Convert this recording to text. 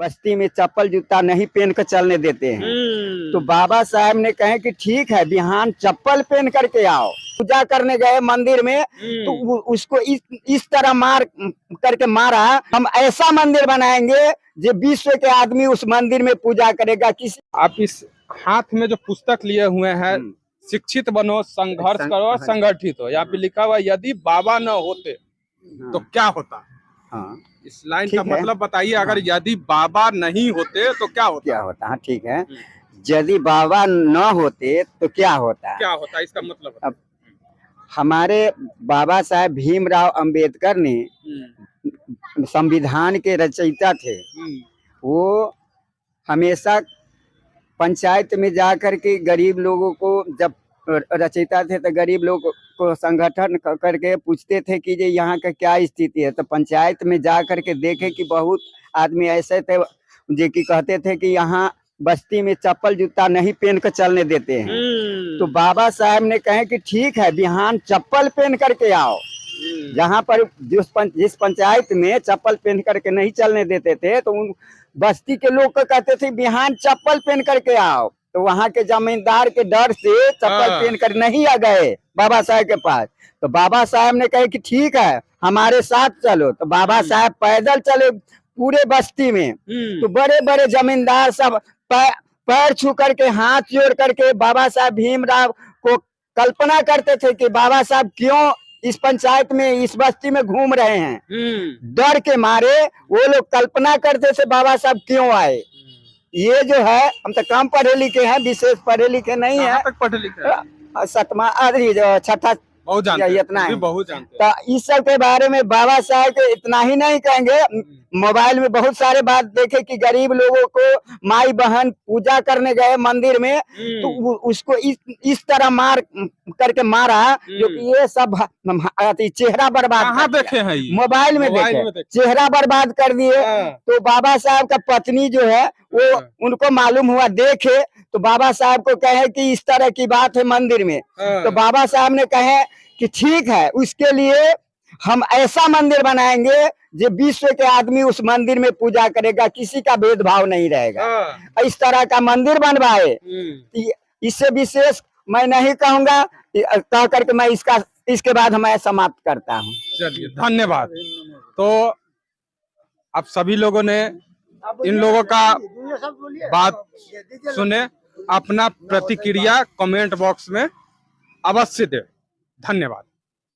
बस्ती में चप्पल जूता नहीं पहन कर चलने देते हैं। तो बाबा साहब ने कहे कि ठीक है, बिहान चप्पल पहन करके आओ। पूजा करने गए मंदिर में तो उसको इस तरह मार करके मारा। हम ऐसा मंदिर बनाएंगे जो विश्व के आदमी उस मंदिर में पूजा करेगा। किसी आप इस हाथ में जो पुस्तक लिए हुए हैं, शिक्षित बनो, संघर्ष करो, संगठित हो, यहाँ पे लिखा हुआ यदि बाबा न होते तो क्या होता। हाँ, इस लाइन का मतलब बताइए। अगर यदि बाबा नहीं होते तो क्या होता। हाँ ठीक है, यदि बाबा न होते तो क्या होता, इसका मतलब अब हमारे बाबा साहब भीमराव अंबेडकर ने संविधान के रचयिता थे। वो हमेशा पंचायत में जाकर के गरीब लोगों को, जब रचयिता थे तो गरीब लोगों को संगठन करके पूछते थे कि ये यहाँ का क्या स्थिति है। तो पंचायत में जा करके देखे कि बहुत आदमी ऐसे थे जो कि कहते थे कि यहाँ बस्ती में चप्पल जूता नहीं पहन कर चलने देते हैं। तो बाबा साहब ने कहे कि ठीक है, बिहान चप्पल पहन करके आओ। जहाँ पर जिस पंचायत में चप्पल पहन करके नहीं चलने देते थे तो उन बस्ती के लोग को कहते थे बिहान चप्पल पहन करके आओ। तो वहाँ के जमींदार के डर से चप्पल पहन कर नहीं आ गए बाबा साहब के पास। तो बाबा साहब ने कहे कि ठीक है, हमारे साथ चलो। तो बाबा साहब पैदल चले पूरे बस्ती में। तो बड़े बड़े जमींदार सब पैर छू करके, हाथ जोड़ करके बाबा साहब भीमराव को कल्पना करते थे कि बाबा साहब क्यों इस पंचायत में, इस बस्ती में घूम रहे हैं। डर के मारे वो लोग कल्पना करते थे बाबा साहब क्यों आए। ये जो है, हम तो कम पढ़े लिखे हैं, विशेष पढ़े लिखे नहीं है। तक पढ़े लिखे? सतमा छठा बहुत जानते हैं, इतना है। बहुत जानते हैं। तो इस सब के बारे में बाबा साहब के इतना ही नहीं कहेंगे। मोबाइल में बहुत सारे बात देखे कि गरीब लोगों को माई बहन पूजा करने गए मंदिर में तो उसको इस तरह मार करके मारा, जो कि ये सब चेहरा बर्बाद। कहाँ देखे हैं ये? मोबाइल में देखे, चेहरा बर्बाद कर दिए। तो बाबा साहब का पत्नी जो है वो उनको मालूम हुआ, देखे तो बाबा साहब को कहे कि इस तरह की बात है मंदिर में। तो बाबा साहब ने कहे कि ठीक है, उसके लिए हम ऐसा मंदिर बनाएंगे जो विश्व के आदमी उस मंदिर में पूजा करेगा, किसी का भेदभाव नहीं रहेगा। इस तरह का मंदिर बनवाए। इससे विशेष मैं नहीं कहूंगा, कह करके मैं इसके बाद मैं समाप्त करता हूँ। चलिए, धन्यवाद। तो अब सभी लोगों ने इन लोगों का बात सुने, अपना प्रतिक्रिया कमेंट बॉक्स में अवश्य दे। धन्यवाद।